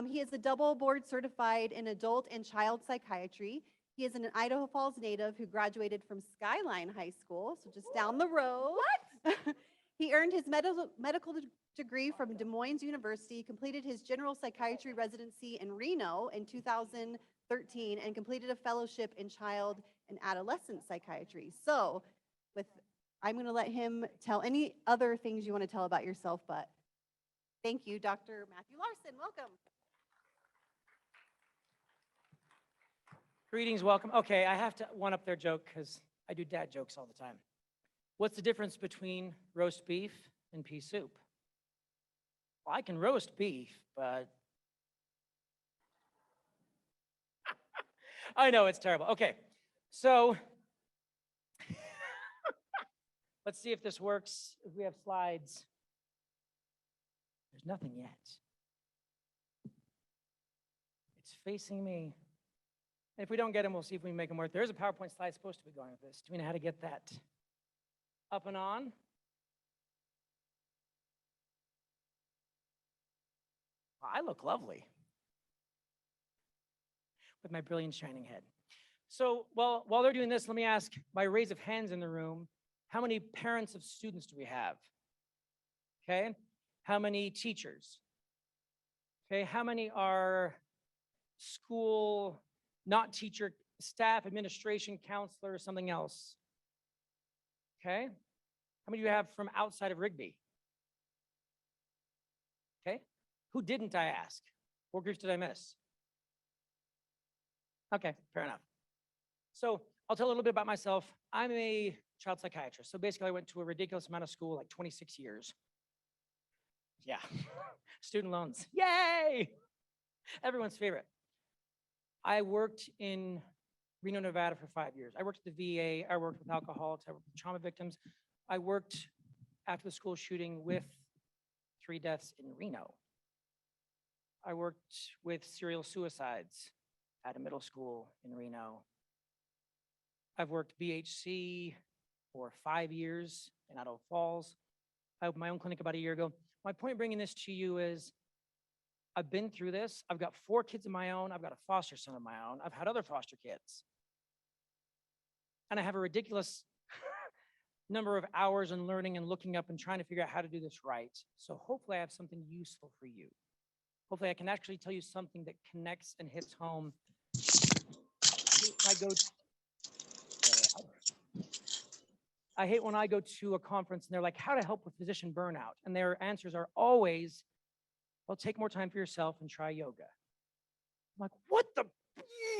He is a double board certified in adult and child psychiatry. He is an Idaho Falls native who graduated from Skyline High School, so just down the road. What? He earned his medical degree from Des Moines University, completed his general psychiatry residency in Reno in 2013, and completed a fellowship in child and adolescent psychiatry. So, I'm going to let him tell any other things you want to tell about yourself, but thank you, Dr. Matthew Larsen. Welcome. Greetings, welcome. Okay, I have to one-up their joke because I do dad jokes all the time. What's the difference between roast beef and pea soup? Well, I can roast beef, but I know it's terrible. Okay, so let's see if this works. If we have slides. There's nothing yet. It's facing me. If we don't get them, we'll see if we can make them work. There's a PowerPoint slide supposed to be going with this. Do we know how to get that up and on? Well, I look lovely with my brilliant shining head. So while they're doing this, let me ask, by raise of hands in the room, how many parents of students do we have? Okay. How many teachers? Okay. How many are school, not teacher, staff, administration, counselor, or something else? Okay. How many do you have from outside of Rigby? Okay. Who didn't I ask? What groups did I miss? Okay, fair enough. So I'll tell a little bit about myself. I'm a child psychiatrist. So basically I went to a ridiculous amount of school, like 26 years. Yeah, student loans, yay! Everyone's favorite. I worked in Reno, Nevada for 5 years. I worked at the VA, I worked with alcoholics, I worked with trauma victims. I worked after the school shooting with 3 deaths in Reno. I worked with serial suicides at a middle school in Reno. I've worked BHC for 5 years in Idaho Falls. I opened my own clinic about a year ago. My point in bringing this to you is I've been through this. I've got 4 kids of my own. I've got a foster son of my own. I've had other foster kids. And I have a ridiculous number of hours in learning and looking up and trying to figure out how to do this right. So hopefully I have something useful for you. Hopefully I can actually tell you something that connects and hits home. I hate when I go to a conference and they're like, how to help with physician burnout? And their answers are always, well, take more time for yourself and try yoga. I'm like, what the?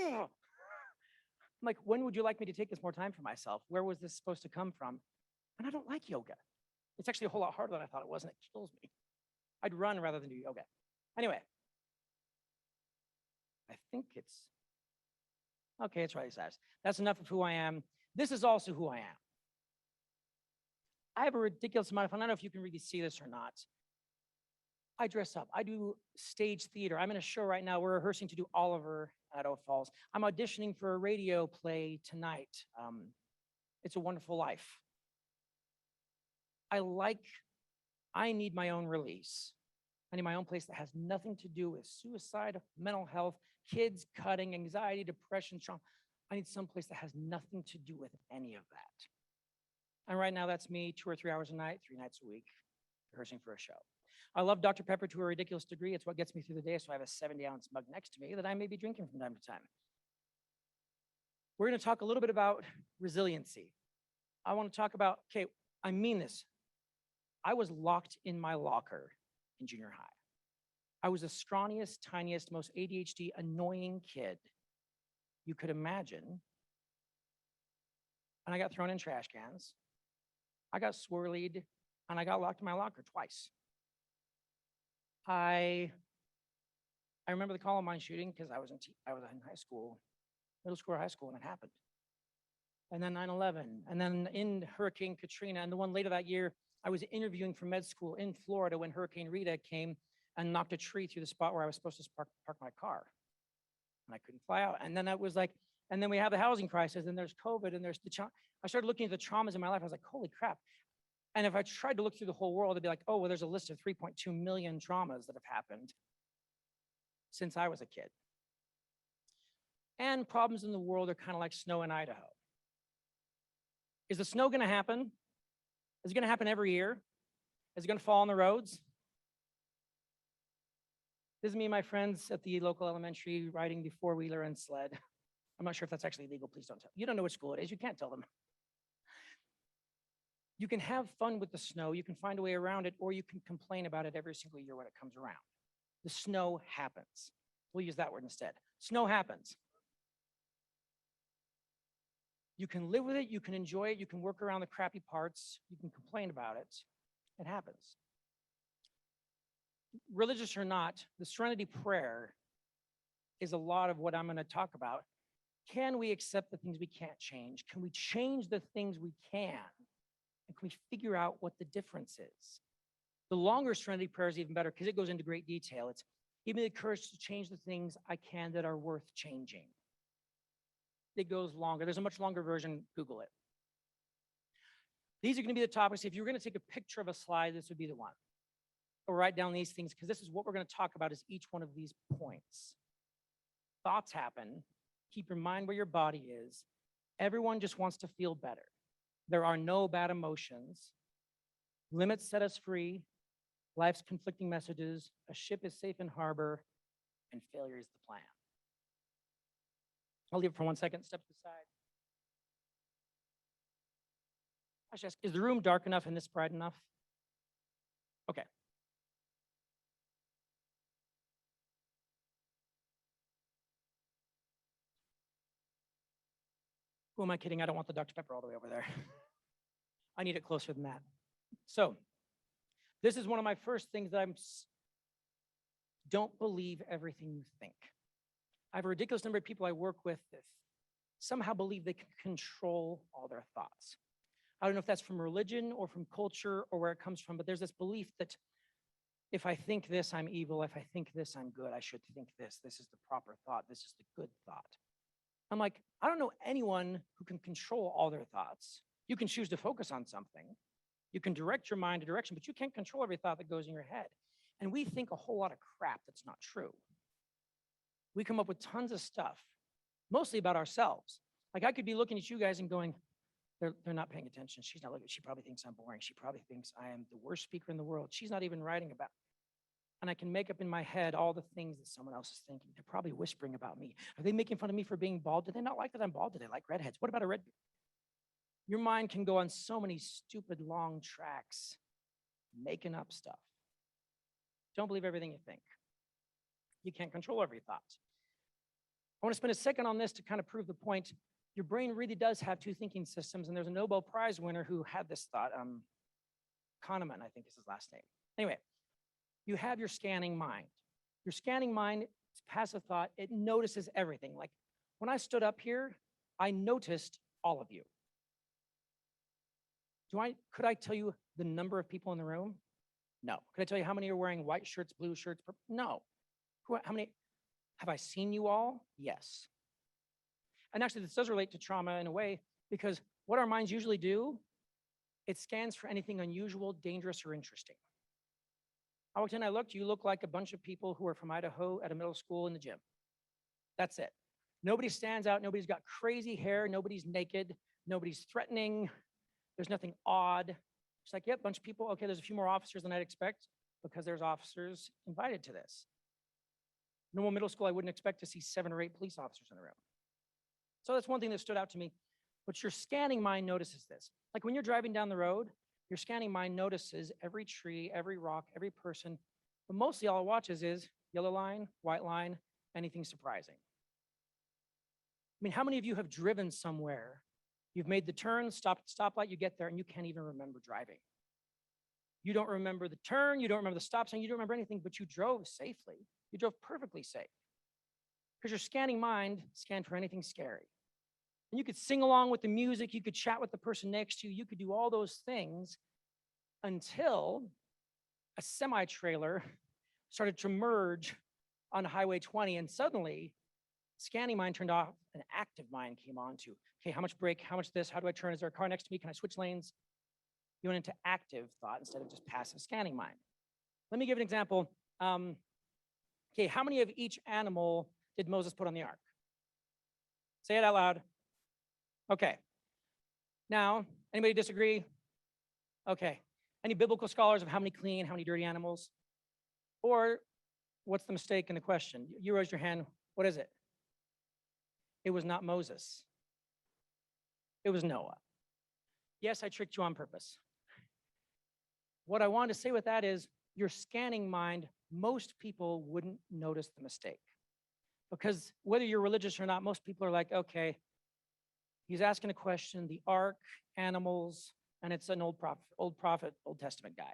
I'm like, when would you like me to take this more time for myself? Where was this supposed to come from? And I don't like yoga. It's actually a whole lot harder than I thought it was, and it kills me. I'd run rather than do yoga. Anyway, I think it's, okay, it's right, size. That's enough of who I am. This is also who I am. I have a ridiculous amount of fun. I don't know if you can really see this or not. I dress up. I do stage theater. I'm in a show right now. We're rehearsing to do Oliver at Idaho Falls. I'm auditioning for a radio play tonight. It's a Wonderful Life. I need my own release. I need my own place that has nothing to do with suicide, mental health, kids cutting, anxiety, depression, trauma. I need some place that has nothing to do with any of that. And right now that's me 2 or 3 hours a night, 3 nights a week, rehearsing for a show. I love Dr. Pepper to a ridiculous degree. It's what gets me through the day. So I have a 70-ounce mug next to me that I may be drinking from time to time. We're going to talk a little bit about resiliency. I want to talk about, okay, I mean this. I was locked in my locker in junior high. I was the scrawniest, tiniest, most ADHD, annoying kid you could imagine. And I got thrown in trash cans. I got swirlied, and I got locked in my locker twice. I remember the Columbine shooting because I was in high school, middle school or high school when it happened. And then 9/11, and then in Hurricane Katrina, and the one later that year, I was interviewing for med school in Florida when Hurricane Rita came and knocked a tree through the spot where I was supposed to park my car. And I couldn't fly out. And then that was like, and then we have the housing crisis, and there's COVID, and there's I started looking at the traumas in my life. I was like, holy crap. And if I tried to look through the whole world, it'd be like, oh, well, there's a list of 3.2 million traumas that have happened. since I was a kid. And problems in the world are kind of like snow in Idaho. Is the snow going to happen? Is it going to happen every year? Is it going to fall on the roads? This is me and my friends at the local elementary riding the four-wheeler and sled. I'm not sure if that's actually legal. Please don't tell. You don't know which school it is. You can't tell them. You can have fun with the snow. You can find a way around it, or you can complain about it every single year when it comes around. The snow happens. We'll use that word instead. Snow happens. You can live with it. You can enjoy it. You can work around the crappy parts. You can complain about it. It happens. Religious or not, the Serenity Prayer is a lot of what I'm going to talk about. Can we accept the things we can't change? Can we change the things we can? And can we figure out what the difference is? The longer Serenity Prayer is even better because it goes into great detail. It's give me the courage to change the things I can that are worth changing. It goes longer. There's a much longer version. Google it. These are going to be the topics. If you were going to take a picture of a slide, this would be the one. Or write down these things because this is what we're going to talk about is each one of these points. Thoughts happen. Keep your mind where your body is. Everyone just wants to feel better. There are no bad emotions. Limits set us free. Life's conflicting messages. A ship is safe in harbor. And failure is the plan. I'll leave it for 1 second. Step to the side. I should ask, is the room dark enough and this bright enough? Okay. Who am I kidding? I don't want the Dr. Pepper all the way over there. I need it closer than that. So this is one of my first things that don't believe everything you think. I have a ridiculous number of people I work with that somehow believe they can control all their thoughts. I don't know if that's from religion or from culture or where it comes from, but there's this belief that if I think this, I'm evil. If I think this, I'm good. I should think this. This is the proper thought. This is the good thought. I'm like, I don't know anyone who can control all their thoughts. You can choose to focus on something. You can direct your mind a direction, but you can't control every thought that goes in your head. And we think a whole lot of crap that's not true. We come up with tons of stuff, mostly about ourselves. Like I could be looking at you guys and going, they're not paying attention. She's not looking. She probably thinks I'm boring. She probably thinks I am the worst speaker in the world. She's not even writing about. And I can make up in my head all the things that someone else is thinking. They're probably whispering about me. Are they making fun of me for being bald? Do they not like that I'm bald? Do they like redheads? What about a red? Your mind can go on so many stupid long tracks, making up stuff. Don't believe everything you think. You can't control every thought. I want to spend a second on this to kind of prove the point. Your brain really does have two thinking systems, and there's a Nobel Prize winner who had this thought. Kahneman, I think is his last name. Anyway, you have your scanning mind. Your scanning mind is passive thought. It notices everything. Like when I stood up here, I noticed all of you. Could I tell you the number of people in the room? No. Could I tell you how many are wearing white shirts, blue shirts? No. How many? Have I seen you all? Yes. And actually, this does relate to trauma in a way, because what our minds usually do, it scans for anything unusual, dangerous, or interesting. I walked in, I looked, you look like a bunch of people who are from Idaho at a middle school in the gym. That's it. Nobody stands out. Nobody's got crazy hair. Nobody's naked. Nobody's threatening. There's nothing odd. It's like, yep, bunch of people. Okay, there's a few more officers than I'd expect because there's officers invited to this. Normal middle school, I wouldn't expect to see 7 or 8 police officers in the room. So that's one thing that stood out to me. But your scanning mind notices this. Like when you're driving down the road, your scanning mind notices every tree, every rock, every person. But mostly all it watches is yellow line, white line, anything surprising. I mean, how many of you have driven somewhere? You've made the turn, stopped at the stoplight, you get there, and you can't even remember driving. You don't remember the turn, you don't remember the stop sign, you don't remember anything, but you drove safely. You drove perfectly safe. Because your scanning mind scanned for anything scary. And you could sing along with the music, you could chat with the person next to you, you could do all those things until a semi-trailer started to merge on Highway 20, and suddenly scanning mind turned off, an active mind came on to, okay, how much brake, how much this, how do I turn, is there a car next to me, can I switch lanes? You went into active thought instead of just passive scanning mind. Let me give an example. Okay, how many of each animal did Moses put on the ark? Say it out loud. Okay. Now, anybody disagree? Okay. Any biblical scholars of how many clean, how many dirty animals? Or what's the mistake in the question? You raised your hand. What is it? It was not Moses. It was Noah. Yes, I tricked you on purpose. What I wanted to say with that is your scanning mind, most people wouldn't notice the mistake. Because whether you're religious or not, most people are like, okay, he's asking a question, the ark, animals, and it's an old prophet, Old Testament guy.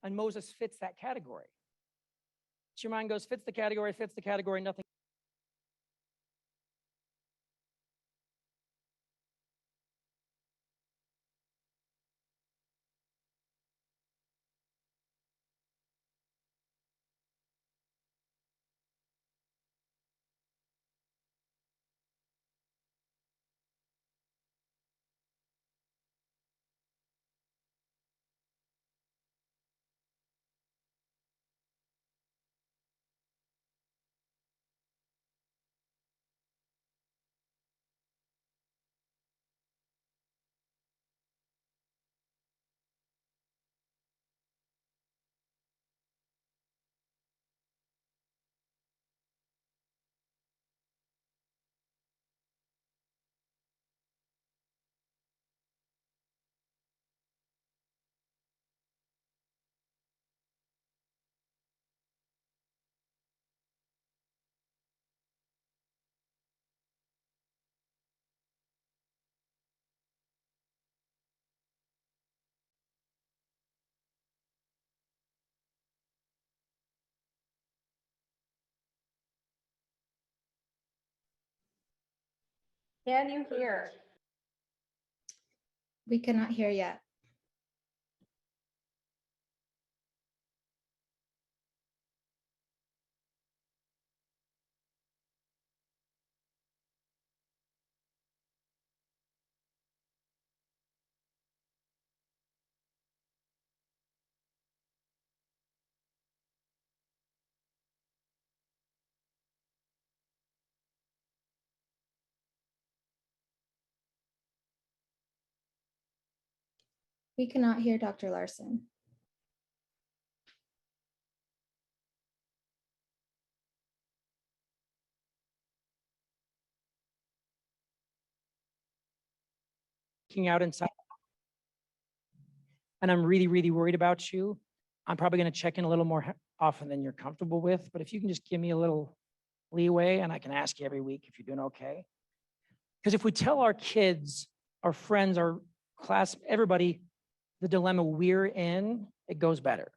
And Moses fits that category. So your mind goes, fits the category, nothing. Can you hear? We cannot hear yet. We cannot hear Dr. Larsen. Out inside. And I'm really, really worried about you. I'm probably going to check in a little more often than you're comfortable with. But if you can just give me a little leeway and I can ask you every week if you're doing okay. Because if we tell our kids, our friends, our class, everybody, the dilemma we're in, it goes better.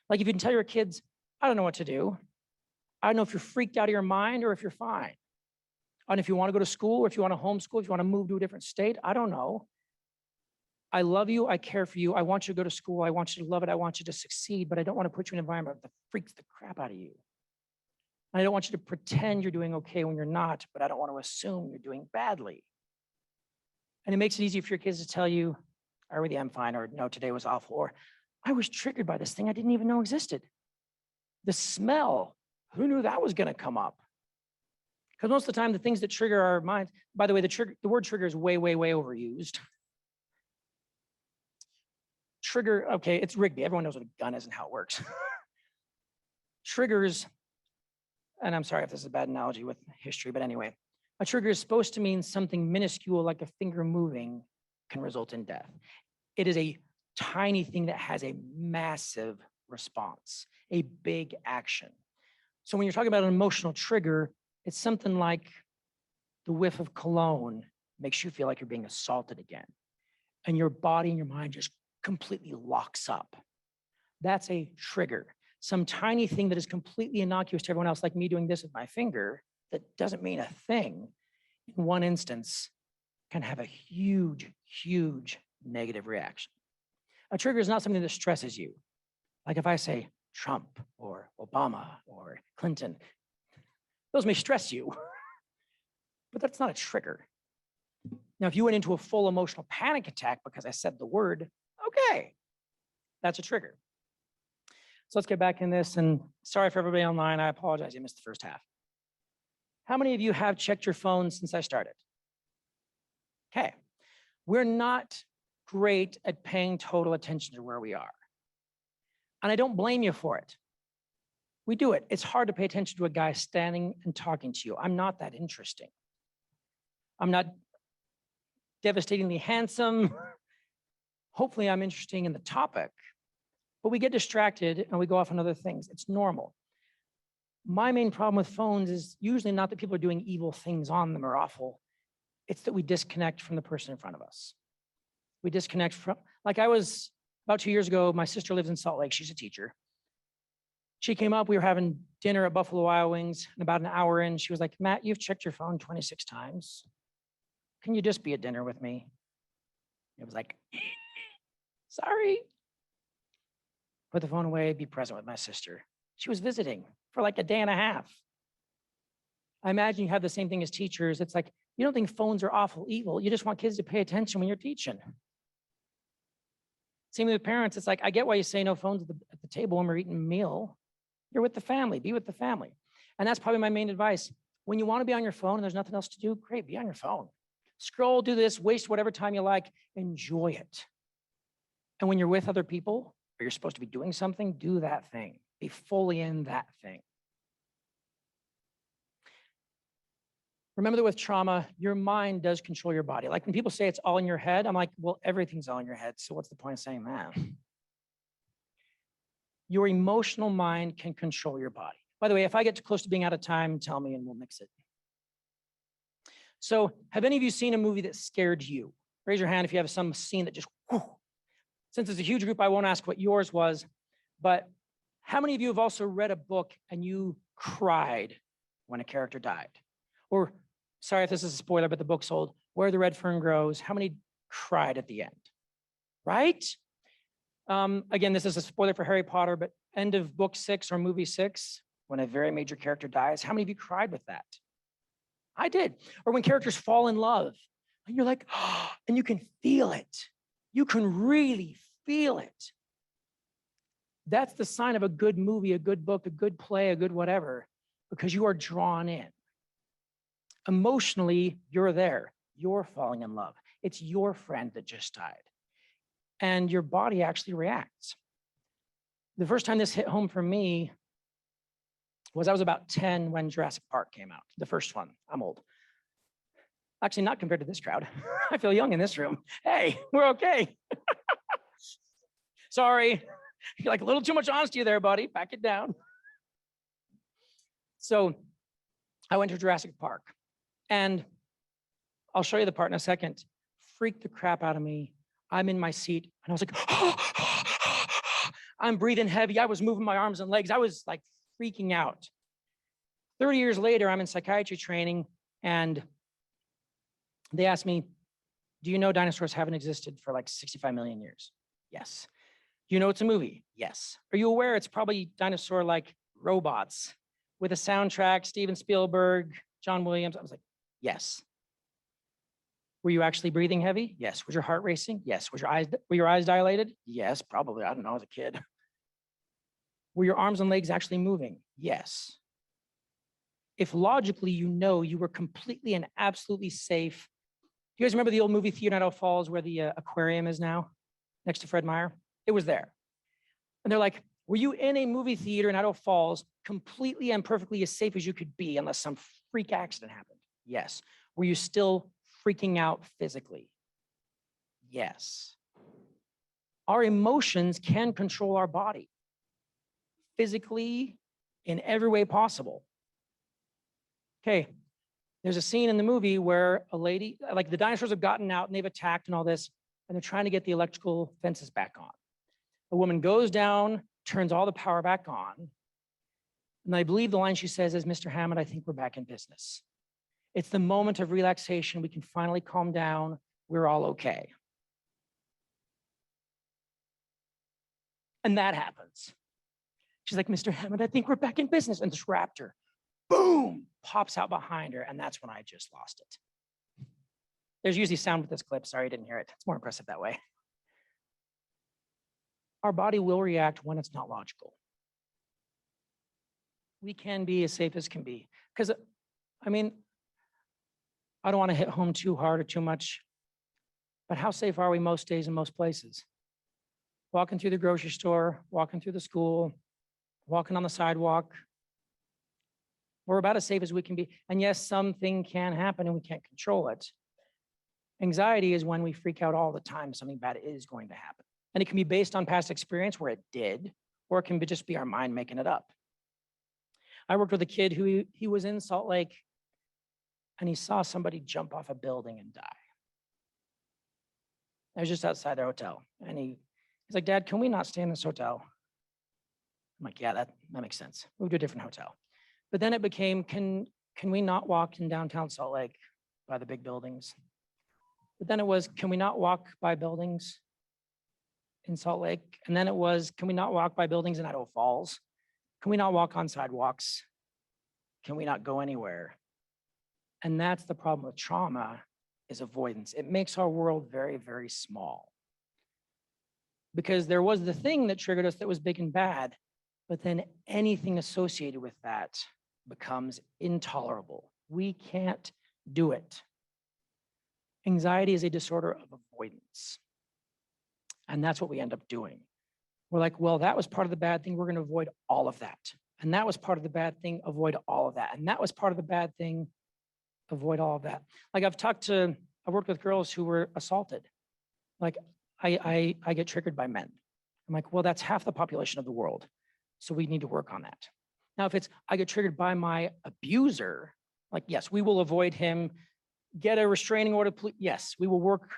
Like if you can tell your kids, I don't know what to do. I don't know if you're freaked out of your mind or if you're fine. And if you want to go to school or if you want to homeschool, if you want to move to a different state, I don't know. I love you. I care for you. I want you to go to school. I want you to love it. I want you to succeed, but I don't want to put you in an environment that freaks the crap out of you. I don't want you to pretend you're doing okay when you're not, but I don't want to assume you're doing badly. And it makes it easy for your kids to tell you, I really am fine, or no, today was awful, or I was triggered by this thing I didn't even know existed. The smell, who knew that was going to come up? Because most of the time, the things that trigger our minds, by the way, the word trigger is way, way, way overused. Trigger, okay, it's Rigby. Everyone knows what a gun is and how it works. Triggers, and I'm sorry if this is a bad analogy with history, but anyway, a trigger is supposed to mean something minuscule like a finger moving can result in death. It is a tiny thing that has a massive response, a big action. So when you're talking about an emotional trigger, it's something like the whiff of cologne makes you feel like you're being assaulted again. And your body and your mind just completely locks up. That's a trigger. Some tiny thing that is completely innocuous to everyone else, like me doing this with my finger, that doesn't mean a thing, in one instance, can have a huge, huge negative reaction. A trigger is not something that stresses you. Like if I say Trump or Obama or Clinton, those may stress you, but that's not a trigger. Now, if you went into a full emotional panic attack because I said the word, okay, that's a trigger. So let's get back in this. And sorry for everybody online. I apologize. You missed the first half. How many of you have checked your phone since I started? Okay. We're not great at paying total attention to where we are. And I don't blame you for it. We do it. It's hard to pay attention to a guy standing and talking to you. I'm not that interesting. I'm not devastatingly handsome. Hopefully I'm interesting in the topic, but we get distracted and we go off on other things. It's normal. My main problem with phones is usually not that people are doing evil things on them or awful. It's that we disconnect from the person in front of us. We disconnect from, like I was about 2 years ago, my sister lives in Salt Lake. She's a teacher. She came up, we were having dinner at Buffalo Wild Wings, and about an hour in, she was like, Matt, you've checked your phone 26 times. Can you just be at dinner with me? It was like, sorry. Put the phone away, be present with my sister. She was visiting for like a day and a half. I imagine you have the same thing as teachers. It's like, you don't think phones are awful evil. You just want kids to pay attention when you're teaching. Same with parents. It's like, I get why you say no phones at the table when we're eating a meal. You're with the family, be with the family. And that's probably my main advice. When you want to be on your phone and there's nothing else to do, great, be on your phone. Scroll, do this, waste whatever time you like, enjoy it. And when you're with other people, or you're supposed to be doing something, do that thing. Be fully in that thing. Remember that with trauma, your mind does control your body. Like when people say it's all in your head, I'm like, well, everything's all in your head. So what's the point of saying that? Your emotional mind can control your body. By the way, if I get too close to being out of time, tell me and we'll mix it. So have any of you seen a movie that scared you? Raise your hand if you have some scene that just, whew. Since it's a huge group, I won't ask what yours was, but how many of you have also read a book and you cried when a character died? Or, sorry if this is a spoiler, but the book's old, Where the Red Fern Grows. How many cried at the end? Right? Again, this is a spoiler for Harry Potter, but end of book 6 or movie 6, when a very major character dies, how many of you cried with that? I did. Or when characters fall in love and you're like, oh, and you can feel it. You can really feel it. That's the sign of a good movie, a good book, a good play, a good whatever, because you are drawn in. Emotionally, you're there. You're falling in love. It's your friend that just died. And your body actually reacts. The first time this hit home for me was I was about 10 when Jurassic Park came out, the first one. I'm old. Actually, not compared to this crowd. I feel young in this room. Hey, we're okay. Sorry. You're like a little too much honesty there, buddy. Back it down. So I went to Jurassic Park, and I'll show you the part in a second. Freaked the crap out of me. I'm in my seat, and I was like, I'm breathing heavy. I was moving my arms and legs. I was like freaking out. 30 years later, I'm in psychiatry training, and they asked me, do you know dinosaurs haven't existed for like 65 million years? Yes. Do you know it's a movie? Yes. Are you aware it's probably dinosaur-like robots with a soundtrack, Steven Spielberg, John Williams? I was like, yes. Were you actually breathing heavy? Yes. Was your heart racing? Yes. Were your eyes dilated? Yes, probably. I don't know, as a kid. Were your arms and legs actually moving? Yes. If logically you know you were completely and absolutely safe. Do you guys remember the old movie theater in Idaho Falls where the aquarium is now, next to Fred Meyer? It was there. And they're like, were you in a movie theater in Idaho Falls completely and perfectly as safe as you could be unless some freak accident happened? Yes. Were you still freaking out physically? Yes. Our emotions can control our body physically in every way possible. Okay, there's a scene in the movie where a lady, like the dinosaurs have gotten out and they've attacked and all this, and they're trying to get the electrical fences back on. A woman goes down, turns all the power back on, and I believe the line she says is, Mr. Hammond, I think we're back in business. It's the moment of relaxation. We can finally calm down. We're all okay. And that happens. She's like, Mr. Hammond, I think we're back in business. And this raptor, boom, pops out behind her. And that's when I just lost it. There's usually sound with this clip. Sorry, I didn't hear it. It's more impressive that way. Our body will react when it's not logical. We can be as safe as can be. Because, I mean, I don't want to hit home too hard or too much, but how safe are we most days in most places? Walking through the grocery store, walking through the school, walking on the sidewalk. We're about as safe as we can be. And yes, something can happen and we can't control it. Anxiety is when we freak out all the time, something bad is going to happen. And it can be based on past experience where it did, or it can just be our mind making it up. I worked with a kid who he was in Salt Lake and he saw somebody jump off a building and die. I was just outside their hotel. And he's like, Dad, can we not stay in this hotel? I'm like, yeah, that makes sense. Move to a different hotel. But then it became, can we not walk in downtown Salt Lake by the big buildings? But then it was, can we not walk by buildings in Salt Lake? And then it was, can we not walk by buildings in Idaho Falls? Can we not walk on sidewalks? Can we not go anywhere? And that's the problem with trauma, is avoidance. It makes our world very, very small. Because there was the thing that triggered us that was big and bad, but then anything associated with that becomes intolerable. We can't do it. Anxiety is a disorder of avoidance. And that's what we end up doing. We're like, well, that was part of the bad thing. We're going to avoid all of that. And that was part of the bad thing. Avoid all of that. And that was part of the bad thing. Avoid all of that. Like I've worked with girls who were assaulted. Like I get triggered by men. I'm like, well, that's half the population of the world. So we need to work on that. Now, if it's, I get triggered by my abuser, like, yes, we will avoid him, get a restraining order. Yes, we will work.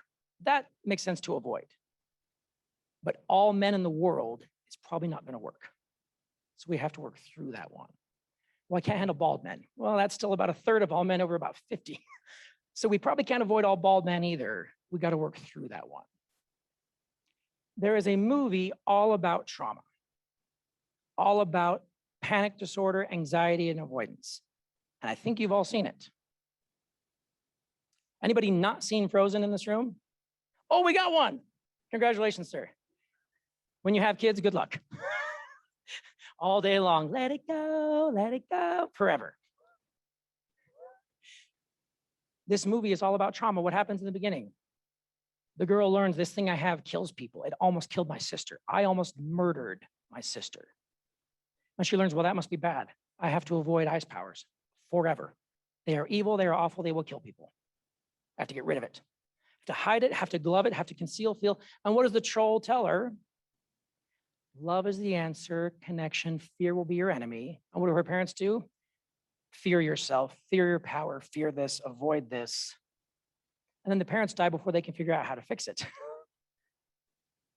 That makes sense to avoid. But all men in the world is probably not going to work. So we have to work through that one. Well, I can't handle bald men. Well, that's still about a third of all men over about 50. So we probably can't avoid all bald men either. We got to work through that one. There is a movie all about trauma, all about panic disorder, anxiety, and avoidance. And I think you've all seen it. Anybody not seen Frozen in this room? Oh, we got one. Congratulations, sir. When you have kids, good luck. All day long, let it go, forever. This movie is all about trauma. What happens in the beginning? The girl learns this thing I have kills people. It almost killed my sister. I almost murdered my sister. And she learns, well, that must be bad. I have to avoid ice powers forever. They are evil, they are awful, they will kill people. I have to get rid of it. I have to hide it, have to glove it, have to conceal, feel. And what does the troll tell her? Love is the answer, connection, fear will be your enemy. And what do her parents do? Fear yourself, fear your power, fear this, avoid this. And then the parents die before they can figure out how to fix it.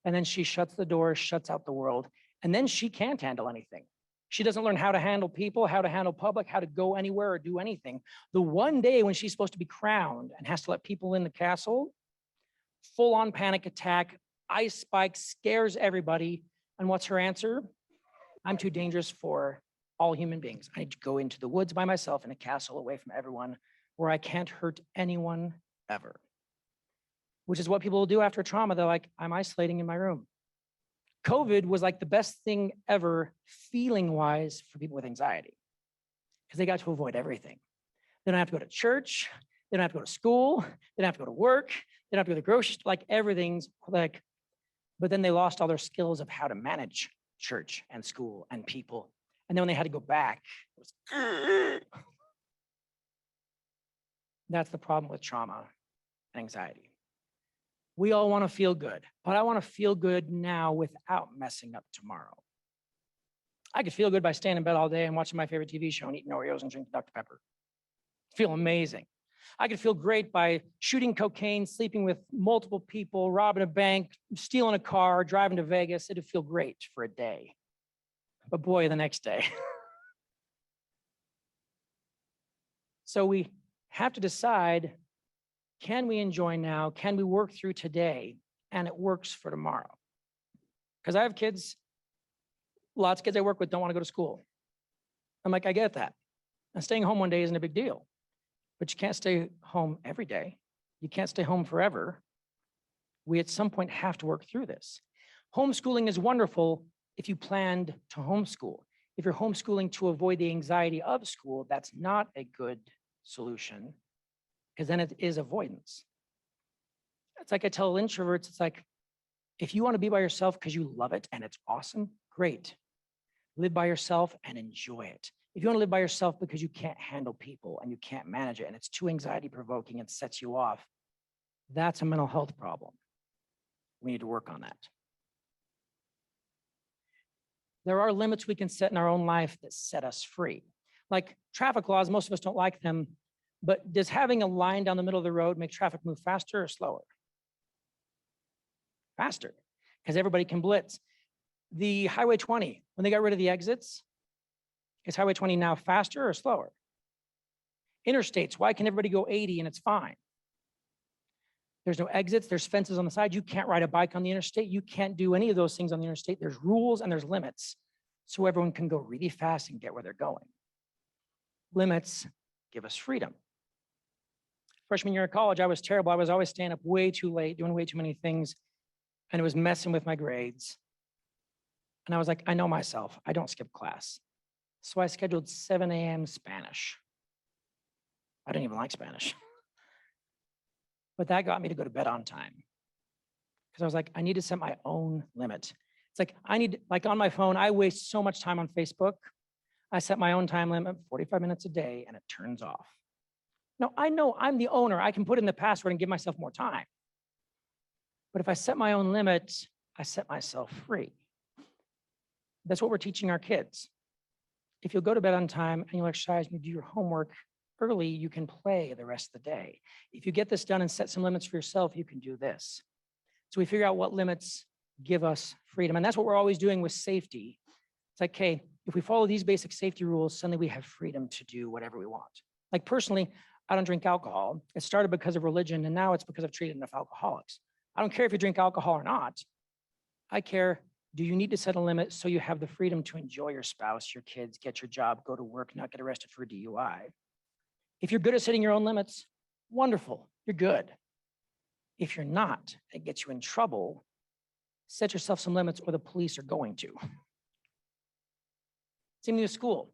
And then she shuts the door, shuts out the world, and then she can't handle anything. She doesn't learn how to handle people, how to handle public, how to go anywhere or do anything. The one day when she's supposed to be crowned and has to let people in the castle, full on panic attack, ice spike, scares everybody. And what's her answer? I'm too dangerous for all human beings. I need to go into the woods by myself in a castle away from everyone where I can't hurt anyone ever. Which is what people will do after trauma. They're like, I'm isolating in my room. COVID was like the best thing ever feeling wise for people with anxiety because they got to avoid everything. They don't have to go to church. They don't have to go to school. They don't have to go to work. They don't have to go to the grocery store. Like everything's like, but then they lost all their skills of how to manage church and school and people. And then when they had to go back, it was, that's the problem with trauma and anxiety. We all want to feel good, but I want to feel good now without messing up tomorrow. I could feel good by staying in bed all day and watching my favorite TV show and eating Oreos and drinking Dr. Pepper. Feel amazing. I could feel great by shooting cocaine, sleeping with multiple people, robbing a bank, stealing a car, driving to Vegas. It'd feel great for a day. But boy, the next day. So we have to decide, can we enjoy now? Can we work through today? And it works for tomorrow. Because I have kids, lots of kids I work with don't want to go to school. I'm like, I get that. And staying home one day isn't a big deal. But you can't stay home every day. You can't stay home forever. We at some point have to work through this. Homeschooling is wonderful if you planned to homeschool. If you're homeschooling to avoid the anxiety of school, that's not a good solution because then it is avoidance. It's like I tell introverts, it's like, if you want to be by yourself because you love it and it's awesome, great. Live by yourself and enjoy it. If you want to live by yourself because you can't handle people and you can't manage it and it's too anxiety provoking and sets you off, that's a mental health problem. We need to work on that. There are limits we can set in our own life that set us free. Like traffic laws, most of us don't like them, but does having a line down the middle of the road make traffic move faster or slower? Faster, because everybody can blitz. The Highway 20, when they got rid of the exits, is Highway 20 now faster or slower? Interstates, why can everybody go 80 and it's fine? There's no exits, there's fences on the side. You can't ride a bike on the interstate. You can't do any of those things on the interstate. There's rules and there's limits. So everyone can go really fast and get where they're going. Limits give us freedom. Freshman year of college, I was terrible. I was always staying up way too late, doing way too many things, and it was messing with my grades. And I was like, I know myself. I don't skip class. So I scheduled 7 a.m. Spanish. I didn't even like Spanish. But that got me to go to bed on time. Because I was like, I need to set my own limit. It's like, like on my phone, I waste so much time on Facebook. I set my own time limit, 45 minutes a day, and it turns off. Now, I know I'm the owner. I can put in the password and give myself more time. But if I set my own limit, I set myself free. That's what we're teaching our kids. If you'll go to bed on time and you'll exercise and you do your homework early, you can play the rest of the day. If you get this done and set some limits for yourself, you can do this. So we figure out what limits give us freedom. And that's what we're always doing with safety. It's like, okay, if we follow these basic safety rules, suddenly we have freedom to do whatever we want. Like personally, I don't drink alcohol. It started because of religion, and now it's because I've treated enough alcoholics. I don't care if you drink alcohol or not. I care, do you need to set a limit so you have the freedom to enjoy your spouse, your kids, get your job, go to work, not get arrested for a DUI? If you're good at setting your own limits, wonderful, you're good. If you're not, it gets you in trouble. Set yourself some limits or the police are going to. Same thing with school.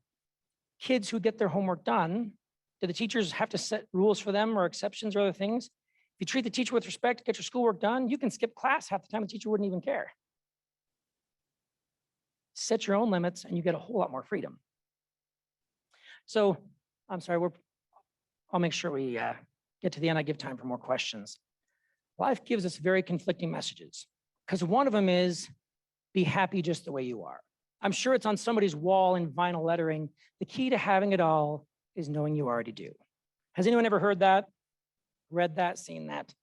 Kids who get their homework done, do the teachers have to set rules for them or exceptions or other things? If you treat the teacher with respect, get your schoolwork done, you can skip class half the time, the teacher wouldn't even care. Set your own limits and you get a whole lot more freedom. So, I'm sorry, I'll make sure we get to the end. I give time for more questions. Life gives us very conflicting messages because one of them is be happy just the way you are. I'm sure it's on somebody's wall in vinyl lettering. The key to having it all is knowing you already do. Has anyone ever heard that? Read that, seen that?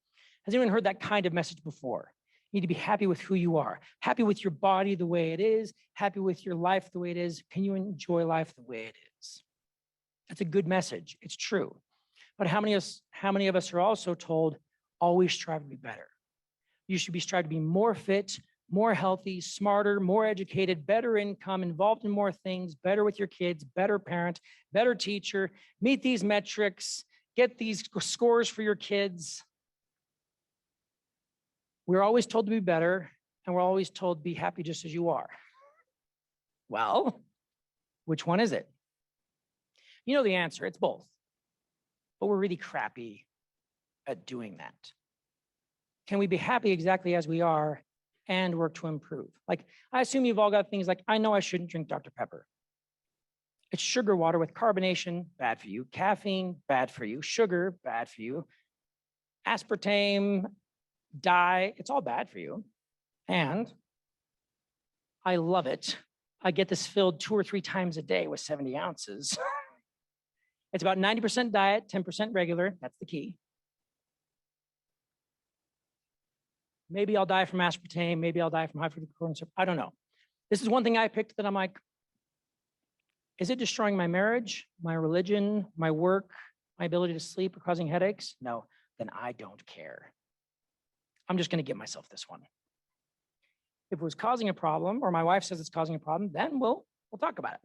Has anyone heard that kind of message before? You need to be happy with who you are, happy with your body the way it is, happy with your life the way it is. Can you enjoy life the way it is? That's a good message. It's true. But how many of us are also told, always strive to be better? You should be striving to be more fit, more healthy, smarter, more educated, better income, involved in more things, better with your kids, better parent, better teacher, meet these metrics, get these scores for your kids. We're always told to be better, and we're always told be happy just as you are. Well, which one is it? You know the answer, it's both. But we're really crappy at doing that. Can we be happy exactly as we are and work to improve? Like, I assume you've all got things like, I know I shouldn't drink Dr. Pepper. It's sugar water with carbonation, bad for you. Caffeine, bad for you. Sugar, bad for you. Aspartame, dye, it's all bad for you. And I love it. I get this filled 2 or 3 times a day with 70 ounces. It's about 90% diet, 10% regular. That's the key. Maybe I'll die from aspartame. Maybe I'll die from high fructose corn syrup. I don't know. This is one thing I picked that I'm like, is it destroying my marriage, my religion, my work, my ability to sleep, or causing headaches? No, then I don't care. I'm just going to give myself this one. If it was causing a problem, or my wife says it's causing a problem, then we'll talk about it.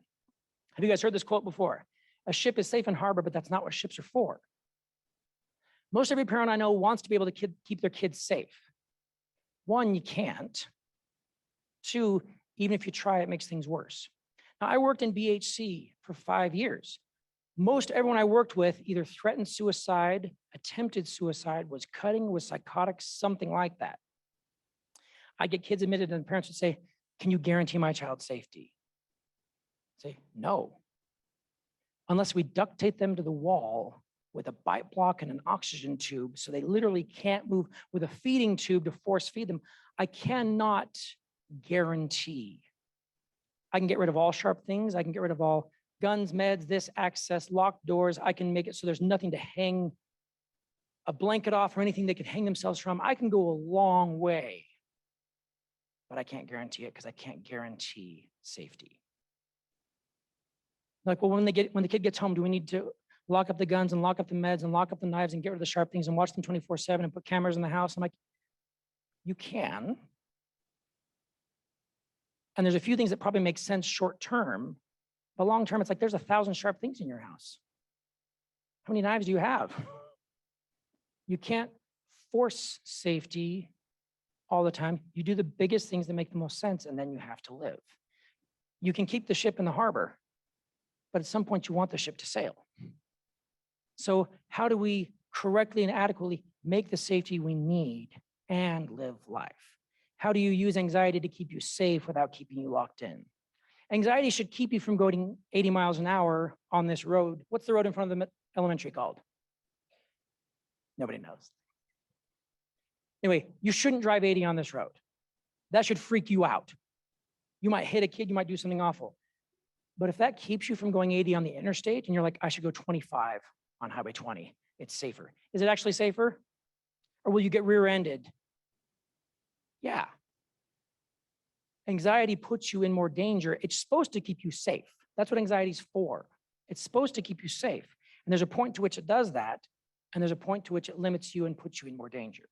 Have you guys heard this quote before? A ship is safe in harbor, but that's not what ships are for. Most every parent I know wants to be able to keep their kids safe. 1, you can't. 2, even if you try, it makes things worse. Now, I worked in BHC for 5 years. Most everyone I worked with either threatened suicide, attempted suicide, was cutting, was psychotic, something like that. I get kids admitted and the parents would say, can you guarantee my child's safety? Say, no. Unless we duct tape them to the wall with a bite block and an oxygen tube so they literally can't move, with a feeding tube to force feed them, I cannot guarantee. I can get rid of all sharp things. I can get rid of all guns, meds, this access, locked doors. I can make it so there's nothing to hang a blanket off or anything they could hang themselves from. I can go a long way, but I can't guarantee it because I can't guarantee safety. Like, well, when the kid gets home, do we need to lock up the guns and lock up the meds and lock up the knives and get rid of the sharp things and watch them 24/7 and put cameras in the house? I'm like, you can. And there's a few things that probably make sense short term, but long term, it's like there's 1,000 sharp things in your house. How many knives do you have? You can't force safety all the time. You do the biggest things that make the most sense, and then you have to live. You can keep the ship in the harbor, but at some point you want the ship to sail. So how do we correctly and adequately make the safety we need and live life? How do you use anxiety to keep you safe without keeping you locked in? Anxiety should keep you from going 80 miles an hour on this road. What's the road in front of the elementary called? Nobody knows. Anyway, you shouldn't drive 80 on this road. That should freak you out. You might hit a kid, you might do something awful. But if that keeps you from going 80 on the interstate and you're like, I should go 25 on Highway 20, it's safer. Is it actually safer? Or will you get rear-ended? Yeah. Anxiety puts you in more danger. It's supposed to keep you safe. That's what anxiety is for. It's supposed to keep you safe. And there's a point to which it does that, and there's a point to which it limits you and puts you in more danger.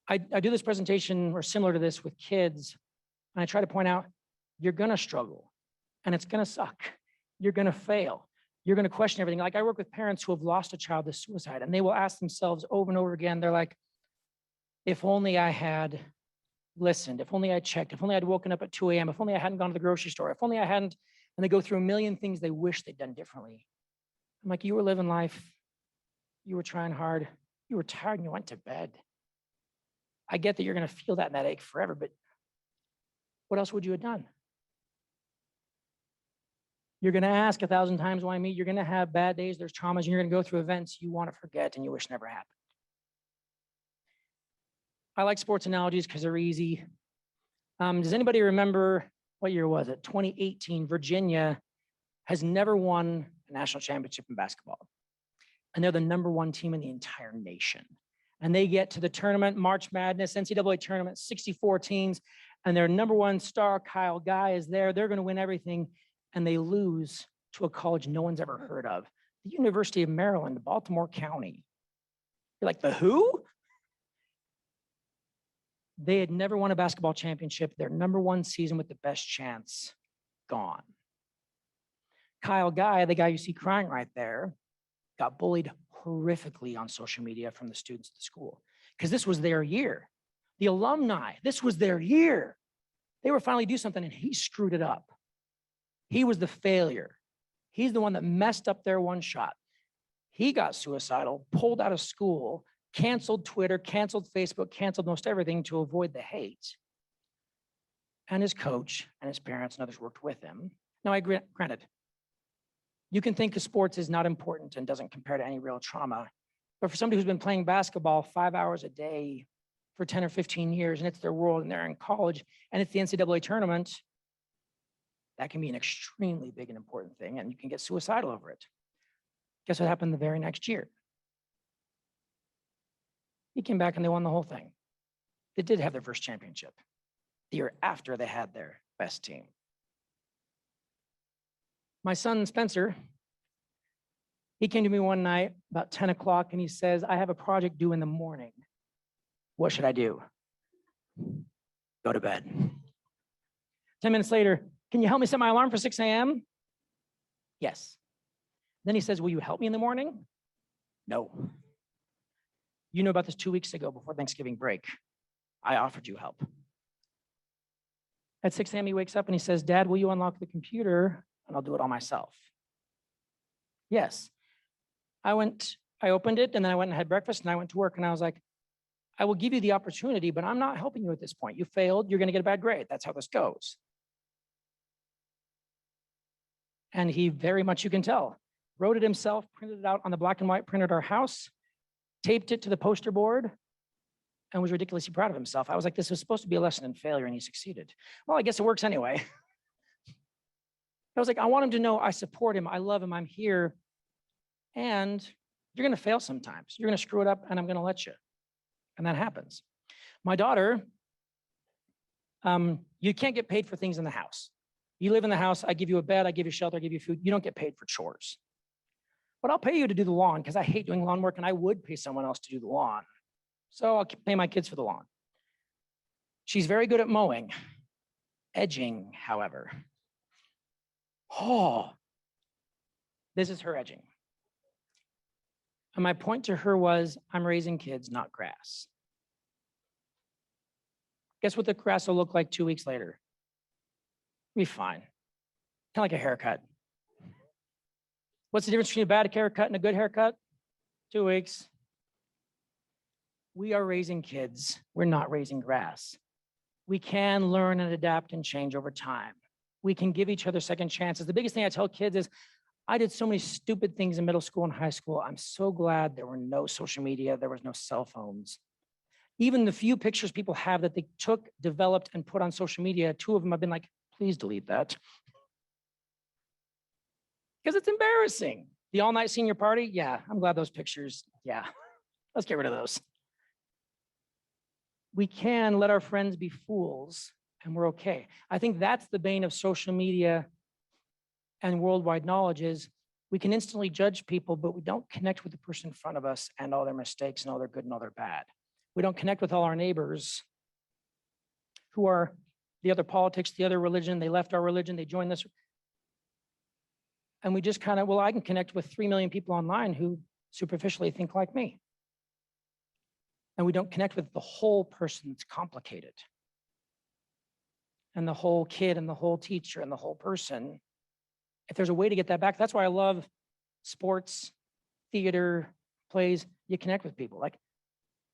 I do this presentation or similar to this with kids, and I try to point out, you're gonna struggle, and it's gonna suck. You're gonna fail. You're gonna question everything. Like I work with parents who have lost a child to suicide, and they will ask themselves over and over again, they're like, if only I had listened, if only I checked, if only I'd woken up at 2 a.m., if only I hadn't gone to the grocery store, if only I hadn't, and they go through a million things they wish they'd done differently. I'm like, you were living life, you were trying hard, you were tired and you went to bed. I get that you're gonna feel that and that ache forever, but what else would you have done? You're gonna ask 1,000 times why me, you're gonna have bad days, there's traumas, and you're gonna go through events you wanna forget and you wish never happened. I like sports analogies because they're easy. Does anybody remember, what year was it? 2018, Virginia has never won a national championship in basketball. And they're the #1 team in the entire nation. And they get to the tournament, March Madness, NCAA tournament, 64 teams, and their #1 star, Kyle Guy, is there. They're going to win everything, and they lose to a college no one's ever heard of, the University of Maryland, Baltimore County. You're like, the who? They had never won a basketball championship. Their #1 season with the best chance, gone. Kyle Guy, the guy you see crying right there, got bullied horrifically on social media from the students at the school because this was their year. The alumni, this was their year. They were finally do something and he screwed it up. He was the failure. He's the one that messed up their one shot. He got suicidal, pulled out of school, canceled Twitter, canceled Facebook, canceled most everything to avoid the hate. And his coach and his parents and others worked with him. Now, granted, you can think of sports is not important and doesn't compare to any real trauma. But for somebody who's been playing basketball 5 hours a day for 10 or 15 years, and it's their world and they're in college, and it's the NCAA tournament, that can be an extremely big and important thing, and you can get suicidal over it. Guess what happened the very next year? He came back and they won the whole thing. They did have their first championship the year after they had their best team. My son, Spencer, he came to me one night about 10 o'clock and he says, I have a project due in the morning. What should I do? Go to bed. 10 minutes later, can you help me set my alarm for 6 a.m.? Yes. Then he says, will you help me in the morning? No. You know about this 2 weeks ago before Thanksgiving break. I offered you help. At 6 a.m., he wakes up and he says, Dad, will you unlock the computer? And I'll do it all myself. Yes. I opened it, and then I went and had breakfast, and I went to work, and I was like, I will give you the opportunity, but I'm not helping you at this point. You failed. You're going to get a bad grade. That's how this goes. And he very much, you can tell, wrote it himself, printed it out on the black and white printer at our house, taped it to the poster board, and was ridiculously proud of himself. I was like, this was supposed to be a lesson in failure, and he succeeded. Well, I guess it works anyway. I was like, I want him to know I support him. I love him. I'm here. And you're going to fail sometimes. You're going to screw it up, and I'm going to let you. And that happens. My daughter, you can't get paid for things in the house. You live in the house, I give you a bed, I give you shelter, I give you food. You don't get paid for chores. But I'll pay you to do the lawn because I hate doing lawn work, and I would pay someone else to do the lawn. So I'll pay my kids for the lawn. She's very good at mowing. Edging, however. Oh, this is her edging. And my point to her was, I'm raising kids, not grass. Guess what the grass will look like 2 weeks later? Be fine. Kind of like a haircut. What's the difference between a bad haircut and a good haircut? 2 weeks. We are raising kids. We're not raising grass. We can learn and adapt and change over time. We can give each other second chances. The biggest thing I tell kids is, I did so many stupid things in middle school and high school. I'm so glad there were no social media. There was no cell phones. Even the few pictures people have that they took, developed, and put on social media, 2 of them have been like, please delete that. Because it's embarrassing. The all-night senior party, yeah, I'm glad those pictures, yeah, let's get rid of those. We can let our friends be fools, and we're okay. I think that's the bane of social media and worldwide knowledge is we can instantly judge people, but we don't connect with the person in front of us and all their mistakes and all their good and all their bad. We don't connect with all our neighbors who are the other politics, the other religion. They left our religion, they joined this. And we just kind of, well, I can connect with 3 million people online who superficially think like me. And we don't connect with the whole person that's complicated. And the whole kid and the whole teacher and the whole person. If there's a way to get that back, that's why I love sports, theater, plays. You connect with people. Like,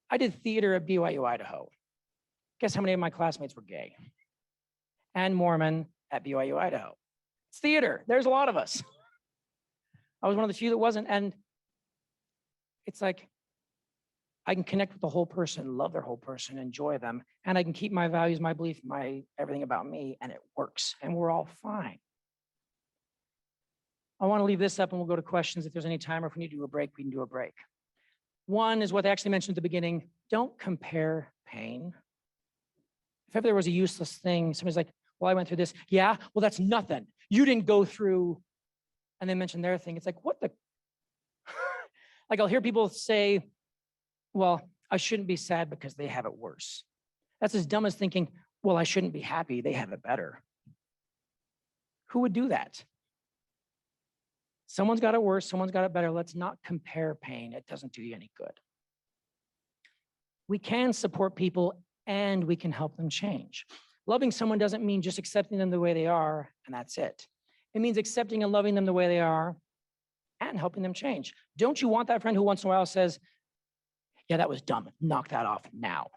I did theater at BYU, Idaho. Guess how many of my classmates were gay? And Mormon at BYU, Idaho. It's theater. There's a lot of us. I was one of the few that wasn't. And it's like, I can connect with the whole person, love their whole person, enjoy them. And I can keep my values, my belief, my everything about me, and it works. And we're all fine. I want to leave this up and we'll go to questions. If there's any time or if we need to do a break, we can do a break. One is what I actually mentioned at the beginning. Don't compare pain. If ever there was a useless thing, somebody's like, well, I went through this. Yeah, well, that's nothing. You didn't go through, and they mention their thing. It's like, what the? Like, I'll hear people say, well, I shouldn't be sad because they have it worse. That's as dumb as thinking, well, I shouldn't be happy. They have it better. Who would do that? Someone's got it worse. Someone's got it better. Let's not compare pain. It doesn't do you any good. We can support people and we can help them change. Loving someone doesn't mean just accepting them the way they are and that's it. It means accepting and loving them the way they are and helping them change. Don't you want that friend who once in a while says, yeah, that was dumb. Knock that off now.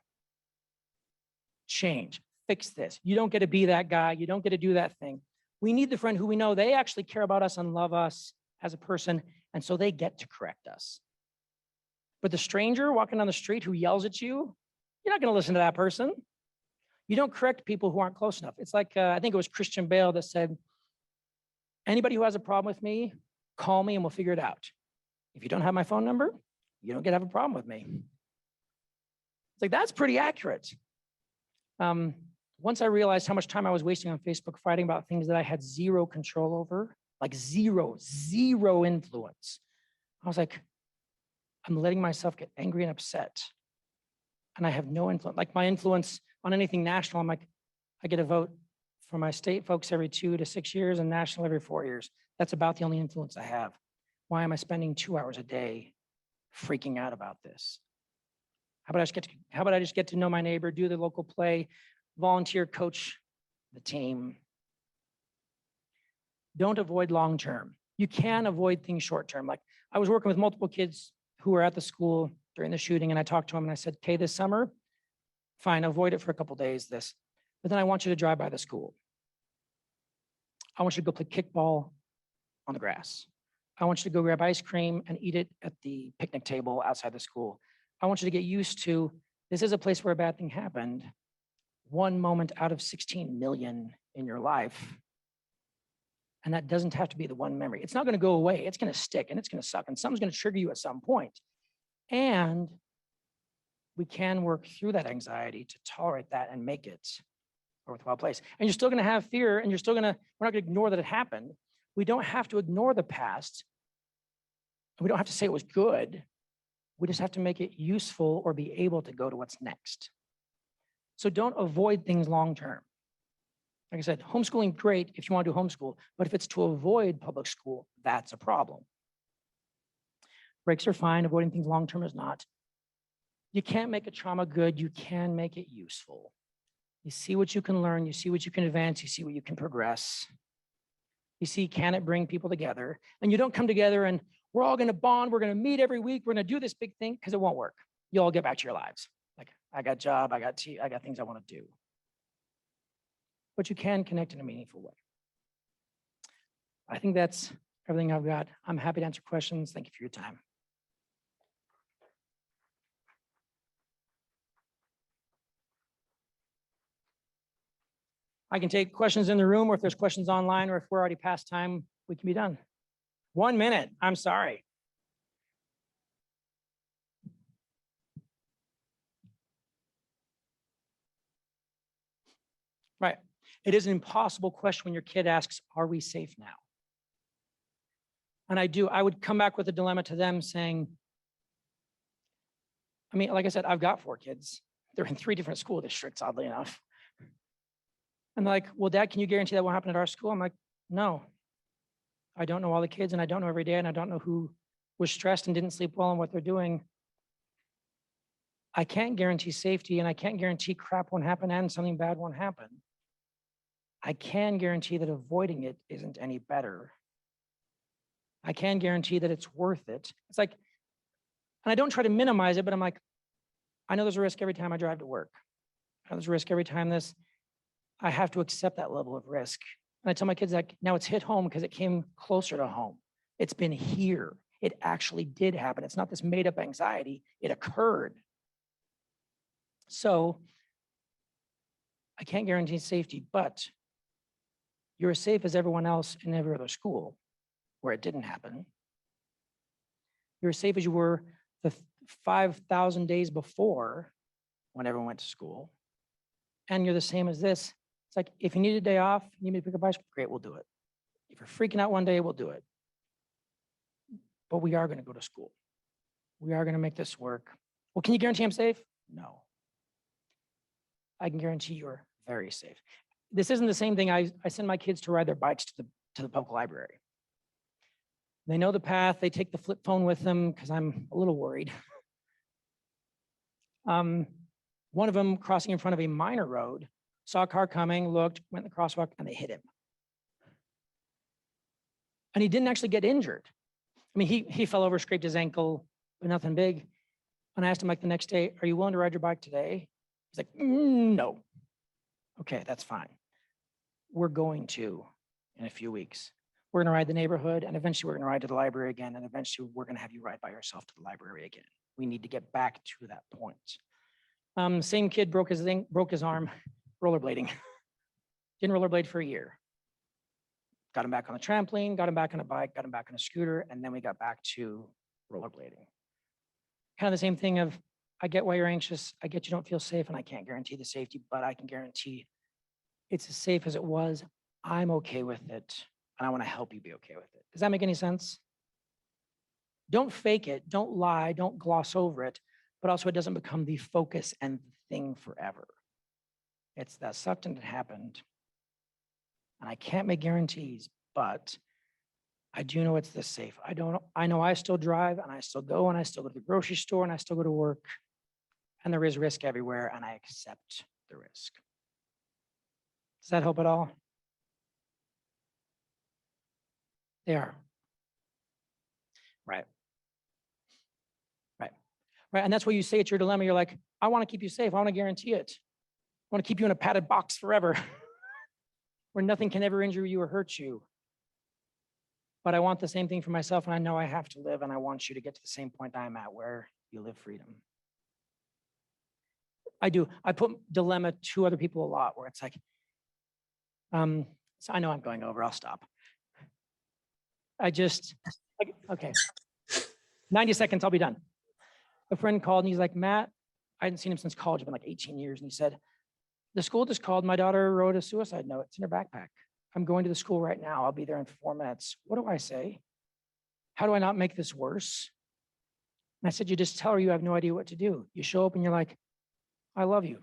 Change, fix this. You don't get to be that guy. You don't get to do that thing. We need the friend who we know they actually care about us and love us as a person, and so they get to correct us. But the stranger walking down the street who yells at you, you're not going to listen to that person. You don't correct people who aren't close enough. It's like, I think it was Christian Bale that said, anybody who has a problem with me, call me and we'll figure it out. If you don't have my phone number, you don't get to have a problem with me. It's like, that's pretty accurate. Once I realized how much time I was wasting on Facebook fighting about things that I had zero control over, like zero influence, I was like, I'm letting myself get angry and upset. And I have no influence. Like my influence on anything national, I'm like, I get a vote for my state folks every 2 to 6 years and national every 4 years. That's about the only influence I have. Why am I spending 2 hours a day freaking out about this? How about I just get to know my neighbor, do the local play, volunteer, coach the team. Don't avoid long-term. You can avoid things short-term. Like I was working with multiple kids who were at the school during the shooting, and I talked to them and I said, okay, this summer, fine, avoid it for a couple days, but then I want you to drive by the school. I want you to go play kickball on the grass. I want you to go grab ice cream and eat it at the picnic table outside the school. I want you to get used to, this is a place where a bad thing happened. One moment out of 16 million in your life. And that doesn't have to be the one memory. It's not going to go away. It's going to stick and it's going to suck. And something's going to trigger you at some point. And we can work through that anxiety to tolerate that and make it a worthwhile place. And you're still going to have fear, and we're not going to ignore that it happened. We don't have to ignore the past. We don't have to say it was good. We just have to make it useful or be able to go to what's next. So don't avoid things long-term. Like I said, homeschooling, great if you want to do homeschool, but if it's to avoid public school, that's a problem. Breaks are fine, avoiding things long-term is not. You can't make a trauma good, you can make it useful. You see what you can learn, you see what you can advance, you see what you can progress. You see, can it bring people together? And you don't come together and we're all gonna bond, we're gonna meet every week, we're gonna do this big thing, because it won't work. You all get back to your lives. Like, I got a job, I got things I wanna do. But you can connect in a meaningful way. I think that's everything I've got. I'm happy to answer questions. Thank you for your time. I can take questions in the room, or if there's questions online, or if we're already past time, we can be done. 1 minute, I'm sorry. Right. It is an impossible question when your kid asks, are we safe now? And I would come back with a dilemma to them saying, I mean, like I said, I've got 4 kids. They're in 3 different school districts, oddly enough. And they're like, well, Dad, can you guarantee that won't happen at our school? I'm like, no. I don't know all the kids, and I don't know every day, and I don't know who was stressed and didn't sleep well and what they're doing. I can't guarantee safety, and I can't guarantee crap won't happen and something bad won't happen. I can guarantee that avoiding it isn't any better. I can guarantee that it's worth it. It's like, and I don't try to minimize it, but I'm like, I know there's a risk every time I drive to work. I know there's a risk every time I have to accept that level of risk. And I tell my kids, like, now it's hit home because it came closer to home. It's been here. It actually did happen. It's not this made up anxiety. It occurred. So I can't guarantee safety, but you're as safe as everyone else in every other school where it didn't happen. You're as safe as you were the 5,000 days before when everyone went to school. And you're the same as this. It's like, if you need a day off, you need me to pick up ice cream, great, we'll do it. If you're freaking out one day, we'll do it. But we are going to go to school. We are going to make this work. Well, can you guarantee I'm safe? No. I can guarantee you're very safe. This isn't the same thing. I send my kids to ride their bikes to the public library. They know the path. They take the flip phone with them because I'm a little worried. One of them, crossing in front of a minor road, saw a car coming, looked, went in the crosswalk, and they hit him. And he didn't actually get injured. I mean, he fell over, scraped his ankle, but nothing big. And I asked him, like, the next day, are you willing to ride your bike today? He's like, no. Okay, that's fine. We're going to in a few weeks. We're going to ride the neighborhood, and eventually we're going to ride to the library again, and eventually we're going to have you ride by yourself to the library again. We need to get back to that point. Same kid broke his arm rollerblading. Didn't rollerblade for a year. Got him back on the trampoline, got him back on a bike, got him back on a scooter, and then we got back to rollerblading. Kind of the same thing of, I get why you're anxious, I get you don't feel safe, and I can't guarantee the safety, but I can guarantee it's as safe as it was. I'm okay with it, and I want to help you be okay with it. Does that make any sense? Don't fake it, don't lie, don't gloss over it, but also it doesn't become the focus and thing forever. It's that sucked and it happened. And I can't make guarantees, but I do know it's this safe. I know I still drive, and I still go, and I still go to the grocery store, and I still go to work, and there is risk everywhere, and I accept the risk. Does Does that help at all? They are. Right. Right. Right. And that's what you say it's your dilemma. You're like, I want to keep you safe. I want to guarantee it. I want to keep you in a padded box forever where nothing can ever injure you or hurt you. But I want the same thing for myself, and I know I have to live, and I want you to get to the same point I'm at where you live freedom. I do. I put dilemma to other people a lot where it's like, so I know I'm going over, I'll stop. Okay, 90 seconds, I'll be done. A friend called and he's like, Matt, I hadn't seen him since college, it's been like 18 years. And he said, the school just called, my daughter wrote a suicide note. It's in her backpack. I'm going to the school right now. I'll be there in 4 minutes. What do I say? How do I not make this worse? And I said, you just tell her you have no idea what to do. You show up and you're like, I love you.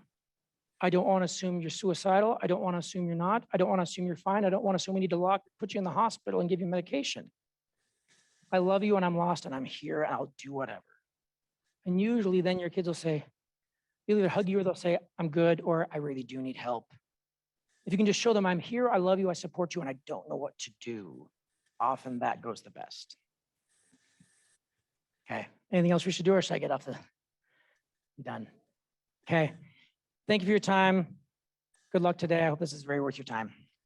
I don't want to assume you're suicidal. I don't want to assume you're not. I don't want to assume you're fine. I don't want to assume we need to put you in the hospital and give you medication. I love you and I'm lost and I'm here and I'll do whatever. And usually then your kids will say, they'll either hug you or they'll say, I'm good, or I really do need help. If you can just show them I'm here, I love you, I support you, and I don't know what to do, often that goes the best. Okay, anything else we should do, or should I get off the, done? Okay, thank you for your time. Good luck today. I hope this is very worth your time.